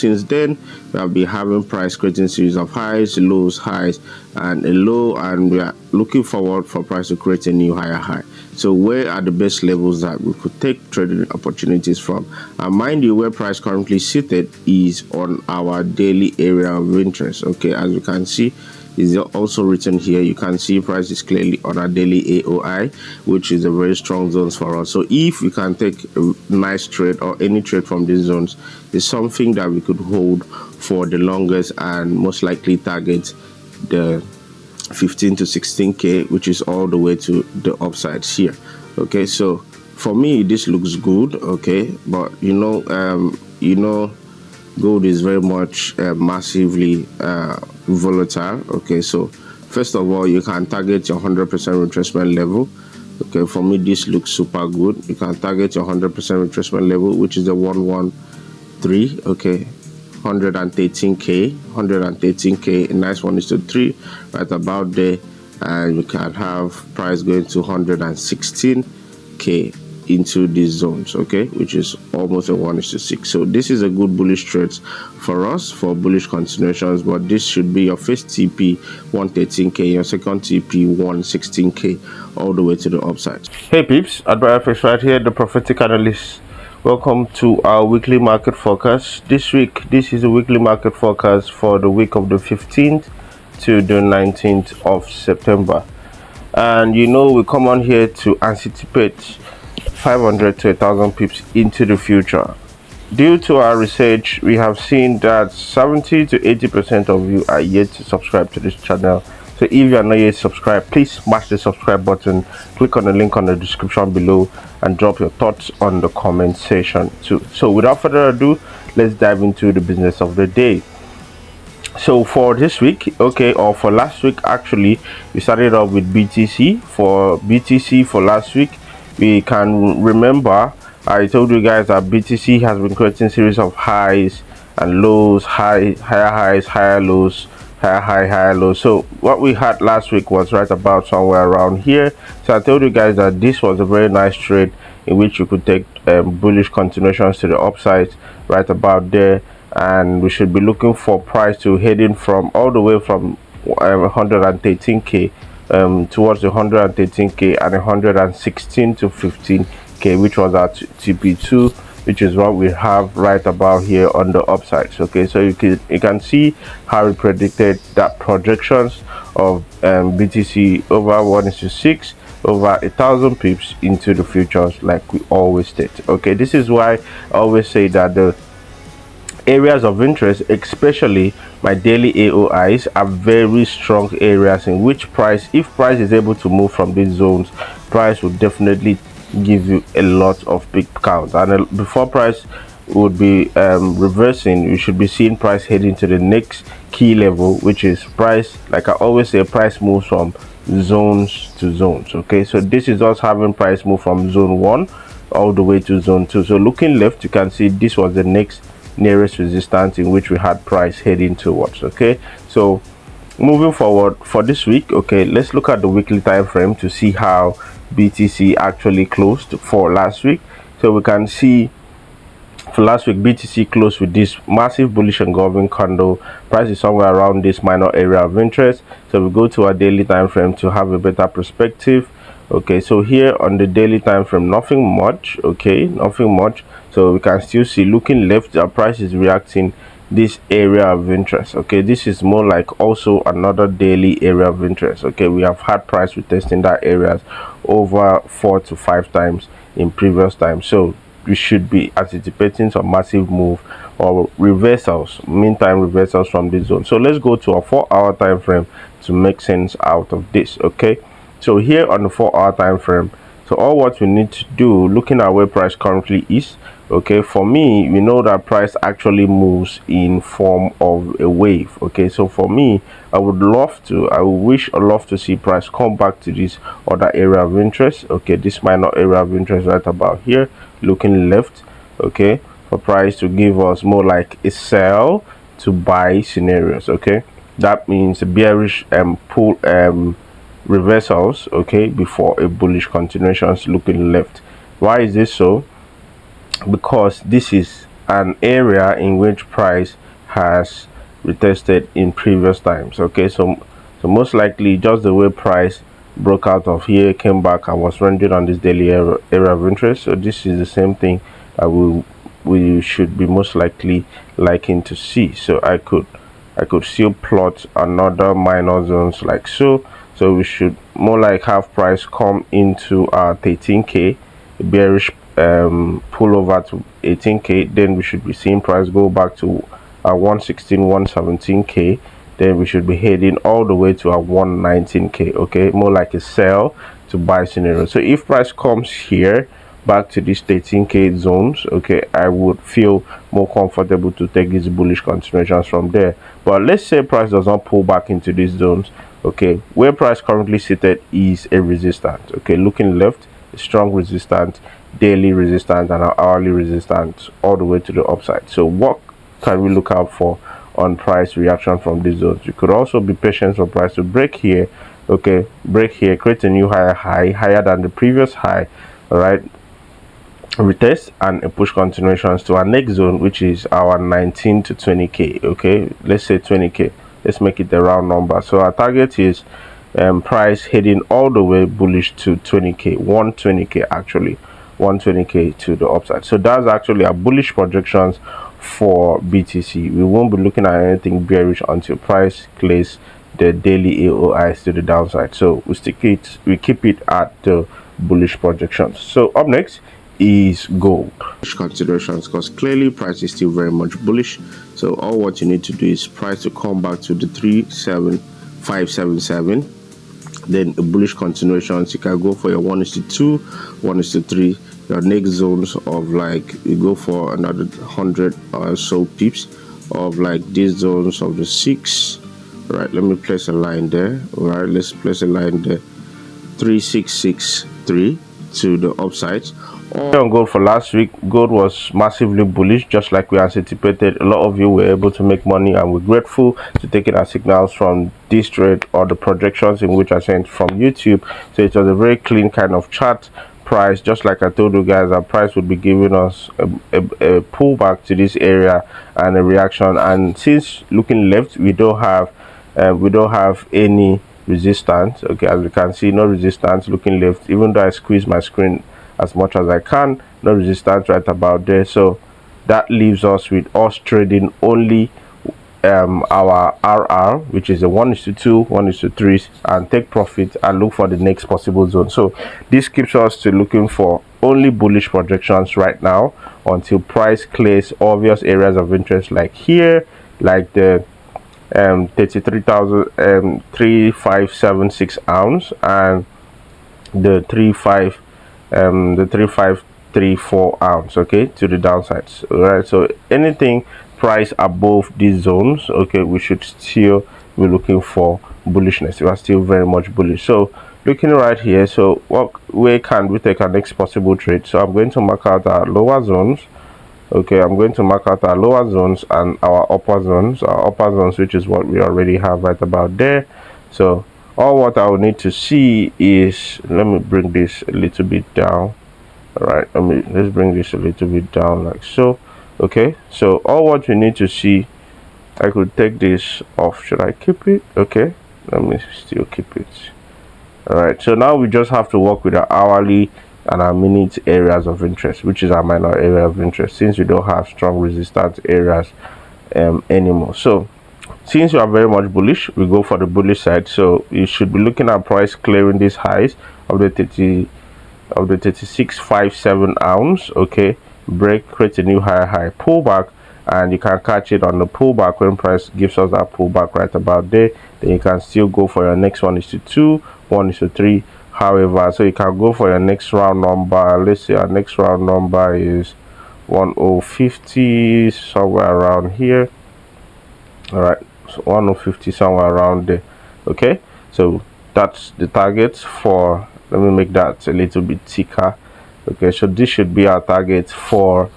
since then we have been having price creating series of highs, lows, highs, and a low, and we are looking forward for price to create a new higher high. So where are the best levels that we could take trading opportunities from? And mind you, where price currently seated is on our daily area of interest. Okay, as you can see, is also written here. You can see price is clearly on our daily AOI, which is a very strong zones for us. So if we can take a nice trade or any trade from these zones, is something that we could hold for the longest and most likely target the 15 to 16k, which is all the way to the upsides here. Okay, so for me this looks good. Okay, but gold is very much massively volatile. Okay, so first of all, you can target your 100% retracement level. Okay, for me this looks super good. You can target your 100% retracement level, which is the 113. Okay, 113k, a nice 1:3, right about there, and you can have price going to 116k into these zones. Okay, which is almost a 1:6. So this is a good bullish trade for us for bullish continuations, but this should be your first TP 113k, your second TP 116k, all the way to the upside. Hey peeps, Deriv right here, the prophetic analyst. Welcome to our weekly market forecast. This week, this is a weekly market forecast for the week of the 15th to the 19th of September. And we come on here to anticipate 500 to 1,000 pips into the future. Due to our research, we have seen that 70 to 80% of you are yet to subscribe to this channel. So if you are not yet subscribed, please smash the subscribe button, click on the link on the description below, and drop your thoughts on the comment section too. So without further ado, let's dive into the business of the day. So for this week, okay, or for last week actually, we started off with BTC. For BTC for last week, we can remember I told you guys that BTC has been creating series of highs and lows, higher highs, higher lows, higher lows. So what we had last week was right about somewhere around here. So I told you guys that this was a very nice trade in which you could take bullish continuations to the upside right about there, and we should be looking for price to heading from all the way from 113k towards the 113k and 116 to 15k, which was our TP2, which is what we have right about here on the upsides. Okay, so you can see how we predicted that projections of BTC over 1:6, over 1,000 pips into the futures, like we always state. Okay, this is why I always say that the areas of interest, especially my daily AOIs, are very strong areas in which if price is able to move from these zones, price will definitely give you a lot of big count. And before price would be reversing, you should be seeing price heading to the next key level, which is price, like I always say, price moves from zones to zones. Okay, so this is us having price move from zone 1 all the way to zone 2. So looking left, you can see this was the nearest resistance in which we had price heading towards. Okay, so moving forward for this week, okay, let's look at the weekly time frame to see how BTC actually closed for last week. So we can see for last week BTC closed with this massive bullish engulfing candle. Price is somewhere around this minor area of interest. So we go to our daily time frame to have a better perspective. Okay, so here on the daily time frame, nothing much. Okay, nothing much. So we can still see, looking left, our price is reacting this area of interest. Okay, this is more like also another daily area of interest. Okay, we have had price retesting that areas over 4 to 5 times in previous times. So we should be anticipating some massive move or reversals, meantime reversals from this zone. So let's go to a 4-hour time frame to make sense out of this. Okay, so here on the 4-hour time frame, so all what we need to do, looking at where price currently is, okay, for me, we know that price actually moves in form of a wave. Okay, so for me, I would love to see price come back to this other area of interest. Okay, this minor area of interest right about here, looking left. Okay, for price to give us more like a sell to buy scenarios. Okay, that means bearish pull reversals, okay, before a bullish continuations looking left. Why is this so? Because this is an area in which price has retested in previous times. Okay, so most likely just the way price broke out of here, came back and was rendered on this daily area of interest. So this is the same thing that we should be most likely liking to see. So I could still plot another minor zones like so. So we should more like have price come into our 13k bearish pull over to 18k, then we should be seeing price go back to our 116 117k, then we should be heading all the way to our 119k. okay, more like a sell to buy scenario. So if price comes here back to these 13k zones, okay, I would feel more comfortable to take these bullish continuations from there. But let's say price does not pull back into these zones, okay, where price currently seated is a resistance. Okay, looking left, a strong resistance, daily resistance and an hourly resistance all the way to the upside. So what can we look out for on price reaction from these zones? You could also be patient for price to break here, okay, break here, create a new higher than the previous high, all right, retest and a push continuations to our next zone, which is our 19 to 20k. okay, let's say 20k, let's make it a round number. So our target is price heading all the way bullish to 20k, 120k actually, 120k to the upside. So that's actually our bullish projections for BTC. We won't be looking at anything bearish until price clears the daily AOIs to the downside. So we keep it at the bullish projections. So up next is gold considerations, because clearly price is still very much bullish. So all what you need to do is price to come back to the 37577, then a bullish continuations. You can go for your 1:2, 1:3, your next zones of like, you go for another 100 or so pips of like these zones of the 6. All right, let me place a line there. All right, let's place a line there, 3663 to the upside. On gold for last week, gold was massively bullish, just like we anticipated. A lot of you were able to make money, and we're grateful to taking our signals from this trade or the projections in which I sent from YouTube. So it was a very clean kind of chart. Price, just like I told you guys, our price would be giving us a pullback to this area and a reaction. And since looking left, we don't have any resistance. Okay, as we can see, no resistance looking left, even though I squeeze my screen as much as I can, no resistance right about there. So that leaves us with us trading only our RR, which is a 1:2, 1:3, and take profit and look for the next possible zone. So this keeps us to looking for only bullish projections right now until price clears obvious areas of interest, like here, like the 3576 ounce and the 3534 ounce, okay, to the downsides. All right, so anything price above these zones, okay, we should still be looking for bullishness. We are still very much bullish. So looking right here, so where can we take our next possible trade? So I'm going to mark out our lower zones. Okay, I'm going to mark out our lower zones and our upper zones, which is what we already have right about there. So all what I will need to see is, let me bring this a little bit down. All right, let's bring this a little bit down like so. Okay, so all what you need to see, I could take this off. Should I keep it? Okay, let me still keep it. All right, so now we just have to work with our hourly and our minute areas of interest, which is our minor area of interest, since we don't have strong resistance areas anymore. So since you are very much bullish, we go for the bullish side. So you should be looking at price clearing these highs of the 3657 ounce. Okay, break, create a new high, pullback, and you can catch it on the pullback when price gives us that pullback right about there. Then you can still go for your next 1:2, 1:3. However, so you can go for your next round number. Let's say our next round number is 1050, somewhere around here. All right, so 1050, somewhere around there. Okay, so that's the target for, let me make that a little bit thicker. Okay, so this should be our target for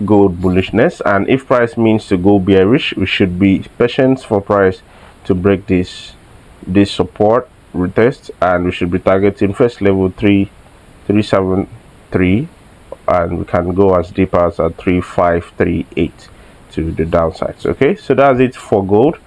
gold bullishness. And if price means to go bearish, we should be patient for price to break this support retest, and we should be targeting first level 373 and we can go as deep as 3538 to the downsides. Okay, so that's it for gold.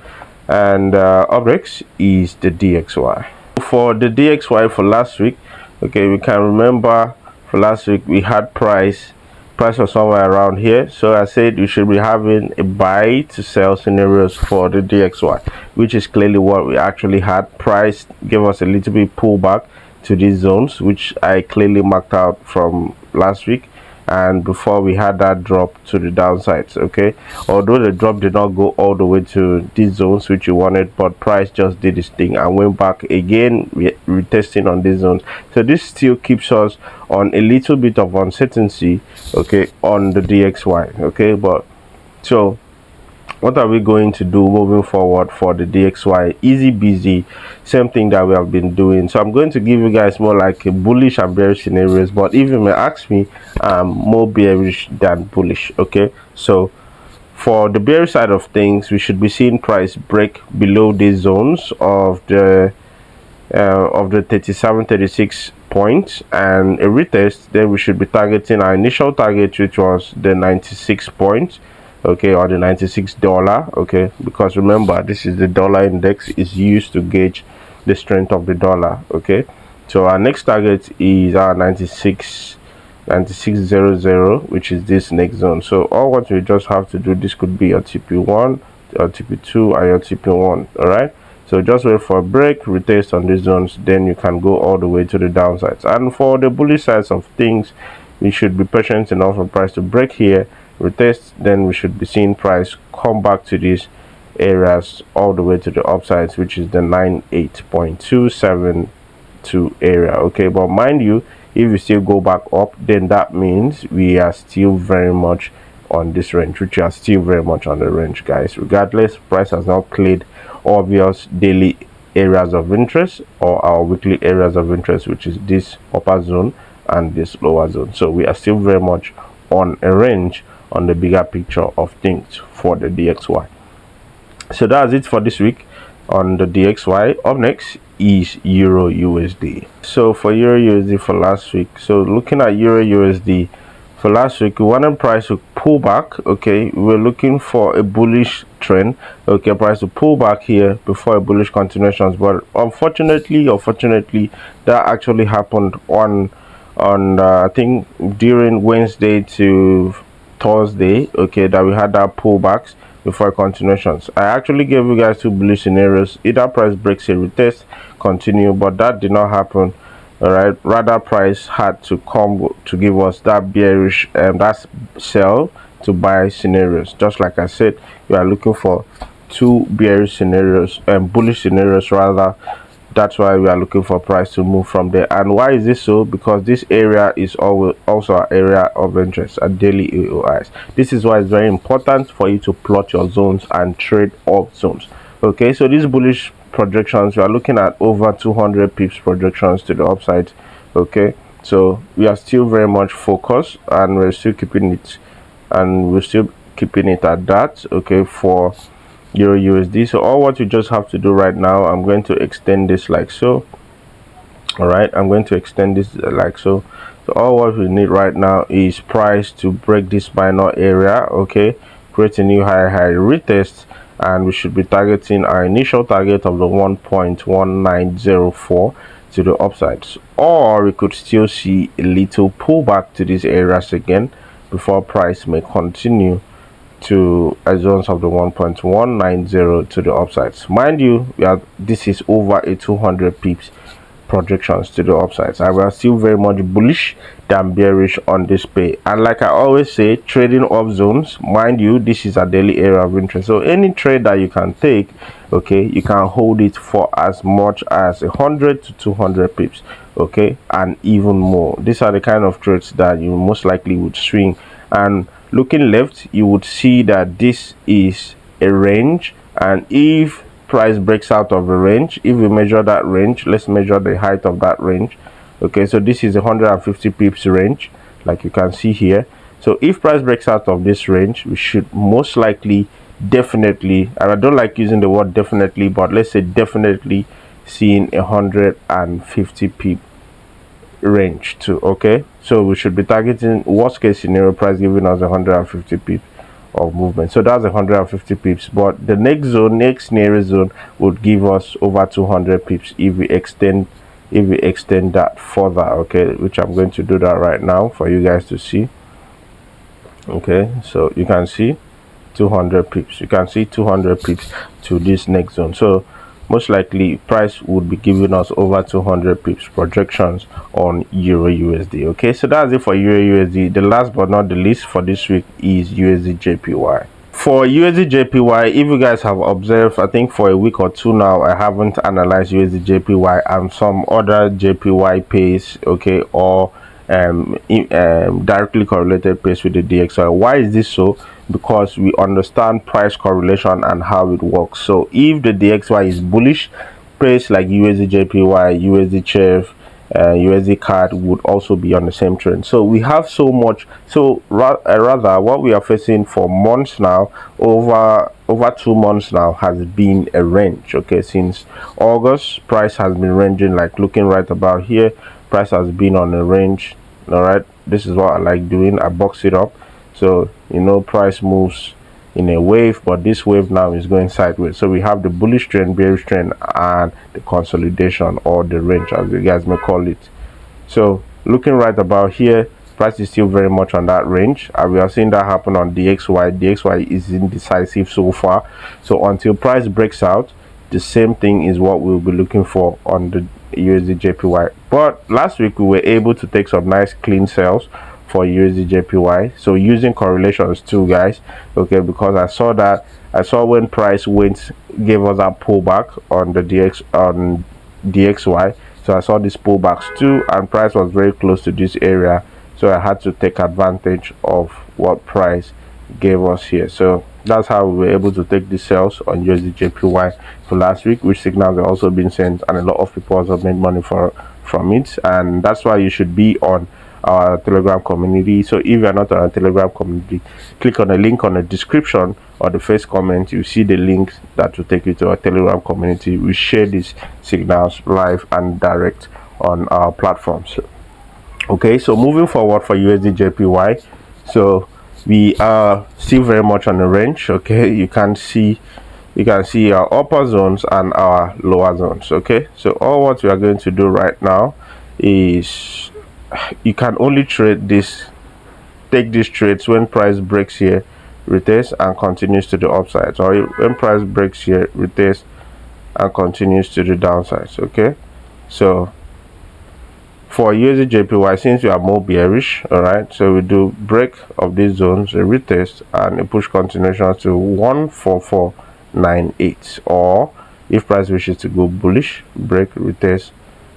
And up next is the DXY. For the DXY for last week, okay, we can remember for last week we had price was somewhere around here, so I said we should be having a buy to sell scenarios for the DXY, which is clearly what we actually had. Price gave us a little bit pullback to these zones, which I clearly marked out from last week, and before we had that drop to the downsides. Okay, although the drop did not go all the way to these zones which you wanted, but price just did this thing and went back again, retesting on these zones. So this still keeps us on a little bit of uncertainty, okay, on the DXY. Okay, but so what are we going to do moving forward for the DXY? Easy busy, same thing that we have been doing. So I'm going to give you guys more like a bullish and bearish scenarios, but if you may ask me, more bearish than bullish. Okay, so for the bearish side of things, we should be seeing price break below these zones of the 37-36 points and a retest. Then we should be targeting our initial target, which was the 96 points, okay, or the $96. Okay, because remember, this is the dollar index is used to gauge the strength of the dollar. Okay, so our next target is our 96.00, which is this next zone. So all what we just have to do, this could be your TP1, your TP2, and your TP1. All right, so just wait for a break, retest on these zones, then you can go all the way to the downsides. And for the bullish sides of things, we should be patient enough for price to break here, retest, then we should be seeing price come back to these areas all the way to the upsides, which is the 98.272 area. Okay, but mind you, if we still go back up, then that means we are still very much on this range, which are still very much on the range, guys. Regardless, price has not cleared obvious daily areas of interest or our weekly areas of interest, which is this upper zone and this lower zone. So we are still very much on a range on the bigger picture of things for the DXY. So that's it for this week on the DXY. Up next is Euro USD. So for Euro USD for last week, so looking at Euro USD for last week, we wanted price to pull back. Okay, we were looking for a bullish trend, okay, price to pull back here before a bullish continuations, but unfortunately or fortunately, that actually happened on I think during Wednesday to Thursday, okay, that we had that pullbacks before continuations. I actually gave you guys two bullish scenarios: either price breaks a retest, continue, but that did not happen. All right, rather price had to come to give us that bearish that sell to buy scenarios. Just like I said, we are looking for two bearish scenarios and bullish scenarios rather. That's why we are looking for price to move from there. And why is this so? Because this area is also an area of interest at daily AOIs. This is why it's very important for you to plot your zones and trade off zones. Okay, so these bullish projections, we are looking at over 200 pips projections to the upside. Okay, so we are still very much focused and we're still keeping it at that. Okay, for Euro USD. So all what you just have to do right now, I'm going to extend this like so. All right, I'm going to extend this like so. So all what we need right now is price to break this minor area, okay, create a new high retest, and we should be targeting our initial target of the 1.1904 to the upsides, or we could still see a little pullback to these areas again before price may continue to a zones of the 1.190 to the upsides. Mind you, this is over a 200 pips projections to the upsides, and we are still very much bullish than bearish on this pay. And like I always say, trading off zones, mind you, this is a daily area of interest, so any trade that you can take, okay, you can hold it for as much as 100 to 200 pips, okay, and even more. These are the kind of trades that you most likely would swing. And looking left, you would see that this is a range, and if price breaks out of the range, if we measure that range, let's measure the height of that range. Okay, so this is 150 pips range, like you can see here. So if price breaks out of this range, we should most likely, definitely, and I don't like using the word definitely, but let's say definitely, seeing 150 pip range too. Okay, so we should be targeting worst case scenario price giving us 150 pips of movement. So that's 150 pips, but the next zone, next nearest zone, would give us over 200 pips if we extend that further. Okay, which I'm going to do that right now for you guys to see. Okay, so you can see 200 pips. You can see 200 pips to this next zone. So most likely price would be giving us over 200 pips projections on Euro USD. Okay, so that's it for Euro USD. The last but not the least for this week is USD JPY. For USD JPY, if you guys have observed, I think for a week or two now, I haven't analyzed USD JPY and some other JPY pays, okay, or directly correlated pays with the DXY. Why is this so? Because we understand price correlation and how it works. So if the DXY is bullish, pairs like USD JPY, USD CHF, USD CAD would also be on the same trend. So we have so much. So rather what we are facing for months now, over 2 months now, has been a range. Okay, since August, price has been ranging, like looking right about here, price has been on a range. All right, this is what I like doing. I box it up, so you know price moves in a wave, but this wave now is going sideways. So we have the bullish trend, bearish trend, and the consolidation, or the range as you guys may call it. So looking right about here, price is still very much on that range, and we are seeing that happen on DXY. DXY is indecisive so far, so until price breaks out, the same thing is what we'll be looking for on the USD JPY. But last week we were able to take some nice clean sales for USD JPY, so using correlations too, guys. Okay, because I saw when price went, gave us that pullback on the DXY, so I saw these pullbacks too, and price was very close to this area, so I had to take advantage of what price gave us here. So that's how we were able to take the sales on USD JPY for last week, which signals have also been sent, and a lot of people also made money from it. And that's why you should be on our Telegram community. So if you're not on our Telegram community, click on the link on the description or the first comment. You see the link that will take you to our Telegram community. We share these signals live and direct on our platforms. Okay, so moving forward for USD JPY, so we are still very much on the range. Okay, you can see our upper zones and our lower zones. Okay, so all what we are going to do right now is, you can only trade this, take these trades when price breaks here, retests and continues to the upside, or when price breaks here, retests and continues to the downsides. Okay, so for USD JPY, since we are more bearish, all right, so we do break of these zones, a retest and a push continuation to 14498, or if price wishes to go bullish, break, retest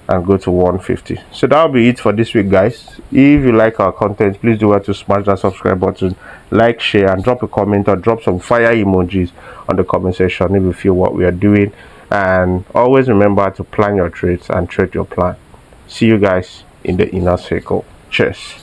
and go to 150. So that'll be it for this week, guys. If you like our content, please do want to smash that subscribe button, like, share, and drop a comment or drop some fire emojis on the comment section if you feel what we are doing. And always remember to plan your trades and trade your plan. See you guys in the inner circle. Cheers.